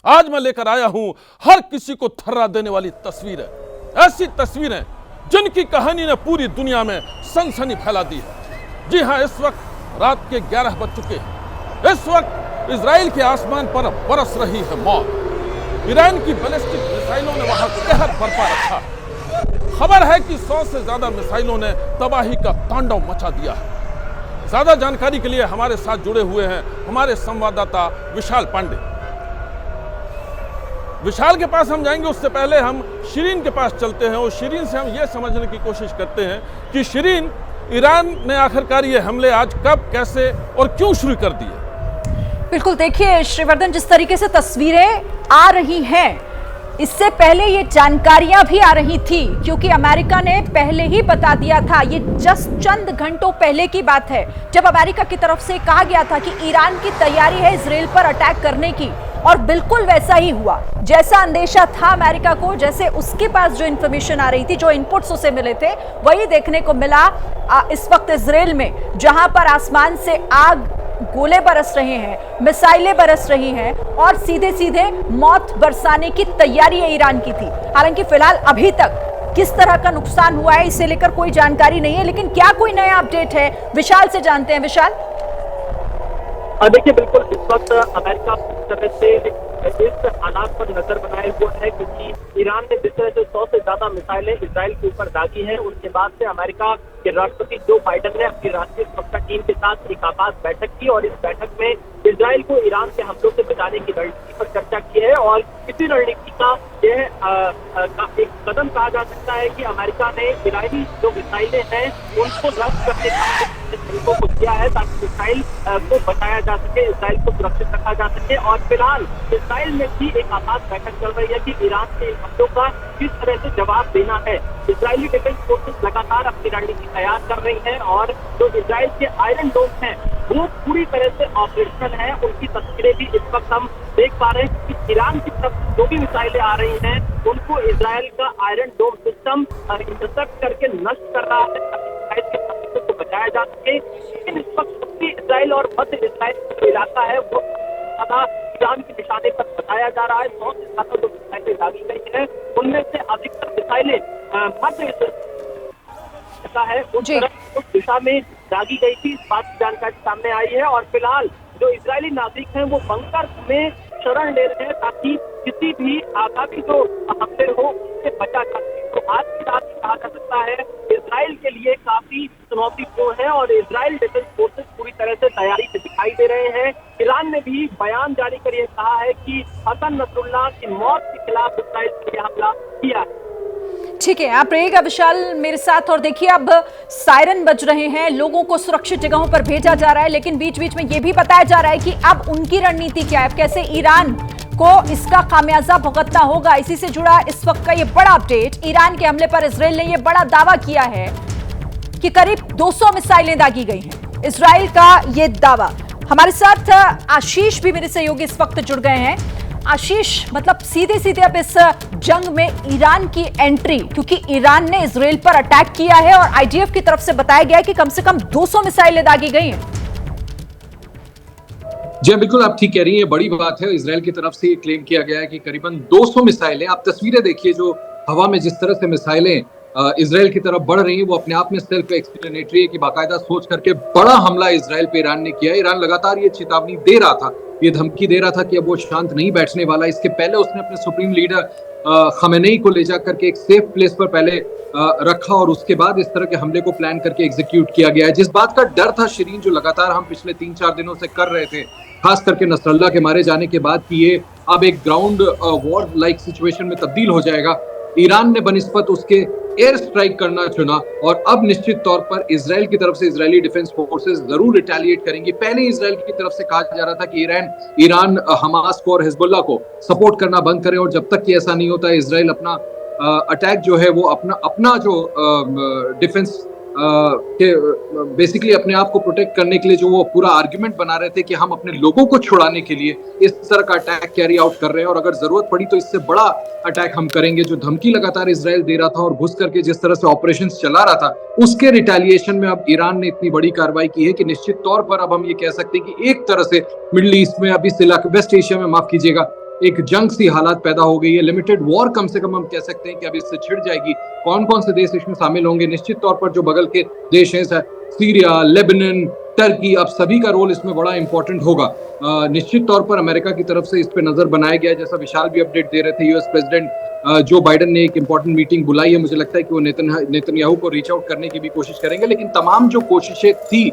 आज मैं लेकर आया हूं हर किसी को थर्रा देने वाली तस्वीरें, ऐसी तस्वीरें जिनकी कहानी ने पूरी दुनिया में सनसनी फैला दी है। जी हां, इस वक्त रात के 11 बज चुके हैं। इस वक्त इजराइल के आसमान पर बरस रही है मौत। ईरान की बैलिस्टिक मिसाइलों ने वहां कहर बरपा रखा। खबर है कि 100 से ज्यादा मिसाइलों ने तबाही का तांडव मचा दिया है। ज्यादा जानकारी के लिए हमारे साथ जुड़े हुए हैं हमारे संवाददाता विशाल पांडे। विशाल के पास हम जाएंगे, उससे पहले हम शिरीन के पास चलते हैं और शिरीन से हम ये समझने की कोशिश करते हैं कि शिरीन, ईरान ने आखिरकार ये हमले आज कब, कैसे और क्यों शुरू कर दिए? बिल्कुल, देखिए श्रीवर्धन, जिस तरीके से तस्वीरें आ रही हैं, इससे पहले ये जानकारियां भी आ रही थी, क्योंकि अमेरिका ने पहले ही बता दिया था। ये जस्ट चंद घंटों पहले की बात है जब अमेरिका की तरफ से कहा गया था कि ईरान की तैयारी है इजराइल पर अटैक करने की, और बिल्कुल वैसा ही हुआ जैसा अंदेशा था अमेरिका को। जैसे उसके पास जो इंफॉर्मेशन आ रही थी, जो इनपुट्स उसे मिले थे, वही देखने को मिला इस वक्त इजराइल में, जहां पर आसमान से आग, गोले बरस रहे हैं, मिसाइलें बरस रही हैं और सीधे सीधे मौत बरसाने की तैयारी ईरान की थी। हालांकि फिलहाल अभी तक किस तरह का नुकसान हुआ है इसे लेकर कोई जानकारी नहीं है, लेकिन क्या कोई नया अपडेट है, विशाल से जानते हैं। विशाल, देखिए, बिल्कुल इस वक्त अमेरिका पूरी तरह से इस हालात पर नजर बनाए हुआ है, क्योंकि ईरान ने जिस तरह से 100 से ज्यादा मिसाइलें इजराइल के ऊपर दागी हैं, उसके बाद से अमेरिका के राष्ट्रपति जो बाइडेन ने अपनी राष्ट्रीय सुरक्षा टीम के साथ एक आपात बैठक की और इस बैठक में इजराइल को ईरान के हमलों से बचाने की रणनीति पर चर्चा की है। और इसी रणनीति का यह एक कदम कहा जा सकता है कि अमेरिका ने ईरानी जो मिसाइलें हैं उनको रद्द करने का तरीकों को किया है, ताकि इजराइल को बचाया जा सके, इजराइल को सुरक्षित रखा जा सके। और फिलहाल इजराइल में भी एक आपात बैठक चल रही है कि ईरान के हमलों का किस तरह से जवाब देना है। इजरायली डिफेंस फोर्सेस लगातार अपनी रणनीति तैयार कर रही हैं और जो इजराइल के आयरन डोम हैं वो पूरी तरह से ऑपरेशनल है। उनकी तस्वीरें भी इस वक्त हम देख पा रहे हैं कि ईरान की तरफ जो भी मिसाइलें आ रही हैं उनको इजराइल का आयरन डोम सिस्टम इंटरसेप्ट करके नष्ट कर रहा है, ताकि इजराइल के हमले को बचाया जा सके। लेकिन इस वक्त इजराइल और मध्य इजराइल का जो इलाका है वो ज्यादा ईरान के निशाने पर बताया जा रहा है। 100 से ज्यादा जो मिसाइलें दागी गई है उनमें से अधिकतर मिसाइलें मध्य है उस दिशा में दागी गई थी, इस बात की जानकारी सामने आई है। और फिलहाल जो इजरायली नागरिक हैं वो बंकर में शरण ले रहे हैं, ताकि किसी भी आगामी जो हमले हो उससे बचा जा सके। तो आज की रात कहा जा सकता है इजराइल के लिए काफी चुनौतीपूर्ण है और इजराइल डिफेंस फोर्सेस पूरी तरह से तैयारी में दिखाई दे रहे हैं। ईरान ने भी बयान जारी कर यह कहा है कि हसन नसरुल्लाह की मौत के खिलाफ इजराइल ने हमला किया है। ठीक है, आप रहिएगा विशाल मेरे साथ। और देखिए, अब सायरन बज रहे हैं, लोगों को सुरक्षित जगहों पर भेजा जा रहा है, लेकिन बीच बीच में यह भी बताया जा रहा है कि अब उनकी रणनीति क्या है, कैसे ईरान को इसका खामियाजा भुगतना होगा। इसी से जुड़ा इस वक्त का ये बड़ा अपडेट। ईरान के हमले पर इजराइल ने यह बड़ा दावा किया है कि करीब 200 मिसाइलें दागी गई हैं। इजराइल का यह दावा। हमारे साथ आशीष भी मेरे सहयोगी इस वक्त जुड़ गए हैं। आशीष, मतलब सीधे सीधे अब इस जंग में ईरान की एंट्री, क्योंकि ईरान ने इजराइल पर अटैक किया है और आईडीएफ की तरफ से बताया गया है कि कम से कम 200 मिसाइलें दागी गई हैं। जी बिल्कुल, आप ठीक कह रही हैं, बड़ी बात है। इजराइल की तरफ से ये क्लेम किया गया है कि करीबन 200 मिसाइलें। आप तस्वीरें देखिए, जो हवा में जिस तरह से मिसाइलें इजराइल की तरफ बढ़ रही हैं, वो अपने आप में सेल्फ एक्सप्लेनेटरी है कि बाकायदा सोच करके बड़ा हमला इजराइल पे ईरान ने किया है। ईरान लगातार ये चेतावनी दे रहा था, ये धमकी दे रहा था कि अब वो शांत नहीं बैठने वाला। इसके पहले उसने अपने सुप्रीम लीडर खमेनेई को ले जाकर के एक सेफ प्लेस पर पहले रखा और उसके बाद इस तरह के हमले को प्लान करके एग्जीक्यूट किया गया है। जिस बात का डर था शिरीन, जो लगातार हम पिछले 3-4 दिनों से कर रहे थे, खास करके नसरल्लाह के मारे जाने के बाद, कि ये अब एक ग्राउंड वॉर लाइक सिचुएशन में तब्दील हो जाएगा, ईरान ने बनिस्बत उसके एयर स्ट्राइक करना चुना। और अब निश्चित तौर पर इजराइल की तरफ से इजरायली डिफेंस फोर्सेस जरूर रिटेलिएट करेंगी। पहले इजराइल की तरफ से कहा जा रहा था कि ईरान हमास को और हिजबुल्लाह को सपोर्ट करना बंद करे, और जब तक कि ऐसा नहीं होता इजराइल अपना अटैक जो है वो अपना जो डिफेंस के बेसिकली अपने आप को प्रोटेक्ट करने के लिए जो वो पूरा आर्ग्यूमेंट बना रहे थे कि हम अपने लोगों को छुड़ाने के लिए इस तरह का अटैक कैरी आउट कर रहे हैं, और अगर जरूरत पड़ी तो इससे बड़ा अटैक हम करेंगे। जो धमकी लगातार इजराइल दे रहा था और घुस करके जिस तरह से ऑपरेशंस चला रहा था, उसके रिटेलिएशन में अब ईरान ने इतनी बड़ी कार्रवाई की है कि निश्चित तौर पर अब हम ये कह सकते हैं कि एक तरह से मिडिल ईस्ट में, अभी वेस्ट एशिया में, माफ कीजिएगा, एक जंग सी हालात पैदा हो गई है, लिमिटेड वॉर कम से कम हम कह सकते हैं कि अब इससे छिड़ जाएगी। कौन कौन से देश इसमें शामिल होंगे? निश्चित तौर पर जो बगल के देश हैं, सीरिया, लेबनान, टर्की, अब सभी का रोल इसमें बड़ा इंपॉर्टेंट होगा। निश्चित तौर पर अमेरिका की तरफ से इस पे नजर बनाया गया है, जैसा विशाल भी अपडेट दे रहे थे। यूएस प्रेसिडेंट जो बाइडेन ने एक इंपॉर्टेंट मीटिंग बुलाई है, मुझे लगता है कि वो नेतन्याहू को रीच आउट करने की भी कोशिश करेंगे। लेकिन तमाम जो कोशिशें थी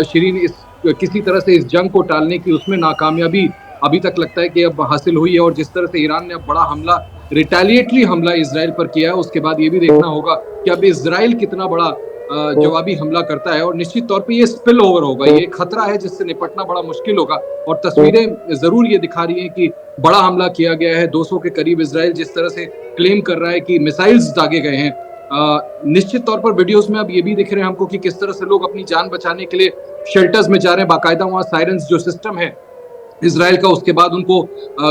शिरीन इस किसी तरह से इस जंग को टालने की, उसमें नाकामयाबी अभी तक लगता है कि अब हासिल हुई है। और जिस तरह से ईरान ने अब बड़ा हमला, रिटेलिएटरी हमला इजराइल पर किया है, उसके बाद ये भी देखना होगा कि अब इजराइल कितना बड़ा जवाबी हमला करता है। और निश्चित तौर पे ये स्पिल ओवर होगा, ये खतरा है जिससे निपटना बड़ा मुश्किल होगा। और तस्वीरें जरूर ये दिखा रही हैं कि बड़ा हमला किया गया है। 200 के करीब इजराइल जिस तरह से क्लेम कर रहा है कि मिसाइल्स दागे गए हैं। निश्चित तौर पर वीडियोस में अब ये भी दिख रहे हैं हमको कि किस तरह से लोग अपनी जान बचाने के लिए शेल्टर्स में जा रहे हैं। बाकायदा वहाँ सायरन्स जो सिस्टम है इजराइल का, उसके बाद उनको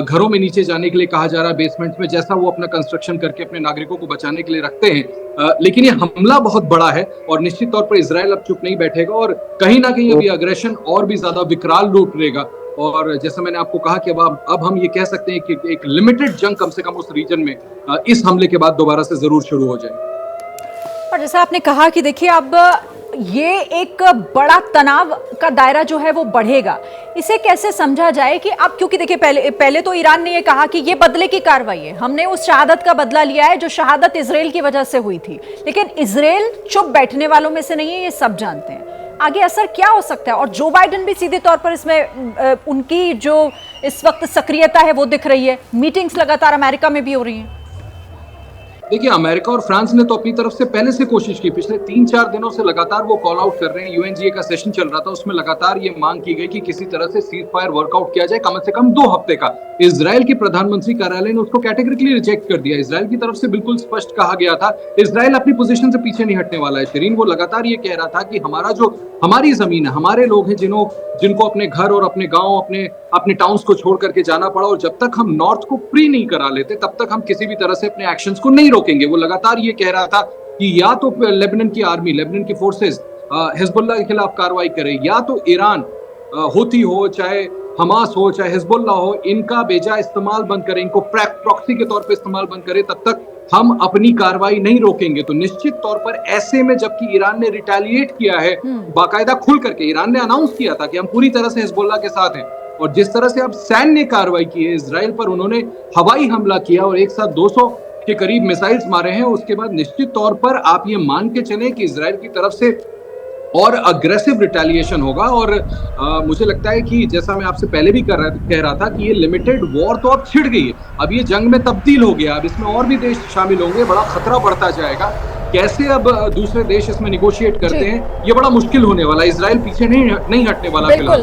घरों में नीचे जाने के लिए कहा जा रहा है, बेसमेंट में, जैसा वो अपना कंस्ट्रक्शन करके अपने नागरिकों को बचाने के लिए रखते हैं। लेकिन ये हमला बहुत बड़ा है और निश्चित तौर पर इजराइल अब चुप नहीं बैठेगा और कहीं ना कहीं अभी अग्रेशन और भी ज्यादा विकराल रूप लेगा। और जैसा मैंने आपको कहा कि अब हम ये कह सकते हैं कि एक लिमिटेड जंग कम से कम उस रीजन में इस हमले के बाद दोबारा से जरूर शुरू हो जाएगी। और जैसा आपने कहा कि देखिए अब ये एक बड़ा तनाव का दायरा जो है वो बढ़ेगा, इसे कैसे समझा जाए कि अब, क्योंकि देखिए पहले तो ईरान ने ये कहा कि ये बदले की कार्रवाई है, हमने उस शहादत का बदला लिया है जो शहादत इजराइल की वजह से हुई थी। लेकिन इजराइल चुप बैठने वालों में से नहीं है, ये सब जानते हैं। आगे असर क्या हो सकता है? और जो बाइडेन भी सीधे तौर पर इसमें उनकी जो इस वक्त सक्रियता है वो दिख रही है, मीटिंग्स लगातार अमेरिका में भी हो रही हैं। देखिए, अमेरिका और फ्रांस ने तो अपनी तरफ से पहले से कोशिश की, पिछले 3-4 दिनों से लगातार वो कॉल आउट कर रहे हैं। यूएनजीए का सेशन चल रहा था, उसमें लगातार ये मांग की गई कि किसी तरह से सीज फायर वर्कआउट किया जाए, कम से कम 2 हफ्ते का। इजराइल की प्रधानमंत्री कार्यालय ने उसको कैटेगरिकली रिजेक्ट कर दिया। इजराइल की तरफ से बिल्कुल स्पष्ट कहा गया था, इजराइल अपनी पोजीशन से पीछे नहीं हटने वाला है। शिरीन, वो लगातार ये कह रहा था कि हमारी जमीन है, हमारे लोग हैं जिनको अपने घर और अपने गांव, अपने टाउन्स को छोड़ करके जाना पड़ा, और जब तक हम नॉर्थ को फ्री नहीं करा लेते तब तक हम किसी भी तरह से अपने एक्शंस को नहीं रोकेंगे। वो लगातार ये कह रहा था कि या तो लेबनान की आर्मी, लेबनान की फोर्सेस हिजबुल्लाह के खिलाफ कार्रवाई करे, या तो ईरान, हुती हो, चाहे हमास हो, चाहे हिजबुल्लाह हो, इनका बेजा इस्तेमाल बंद करें, इनको प्रॉक्सी के तौर पे इस्तेमाल बंद करें, तब तक हम अपनी कार्रवाई नहीं रोकेंगे। तो निश्चित तौर पर ऐसे में जबकि ईरान ने रिटेलिएट किया है, बाकायदा खुल करके ईरान ने अनाउंस किया था कि हम पूरी तरह से हिजबुल्लाह के साथ हैं, और जिस तरह से अब सैन्य कार्रवाई की है इजराइल पर, उन्होंने हवाई हमला किया और एक साथ 200 के करीब मिसाइल्स मारे हैं, उसके बाद निश्चित तौर पर आप ये मान के चलें कि इजराइल की तरफ से और अग्रेसिव रिटेलिएशन होगा। और मुझे लगता है कि जैसा मैं आपसे पहले भी कह रहा था कि ये लिमिटेड वॉर तो अब छिड़ गई है, अब ये जंग में तब्दील हो गया, अब इसमें और भी देश शामिल होंगे, बड़ा खतरा बढ़ता जाएगा। कैसे अब दूसरे देश इसमें निगोशिएट करते हैं, ये बड़ा मुश्किल होने वाला है। इजराइल पीछे नहीं हटने वाला फिलहाल।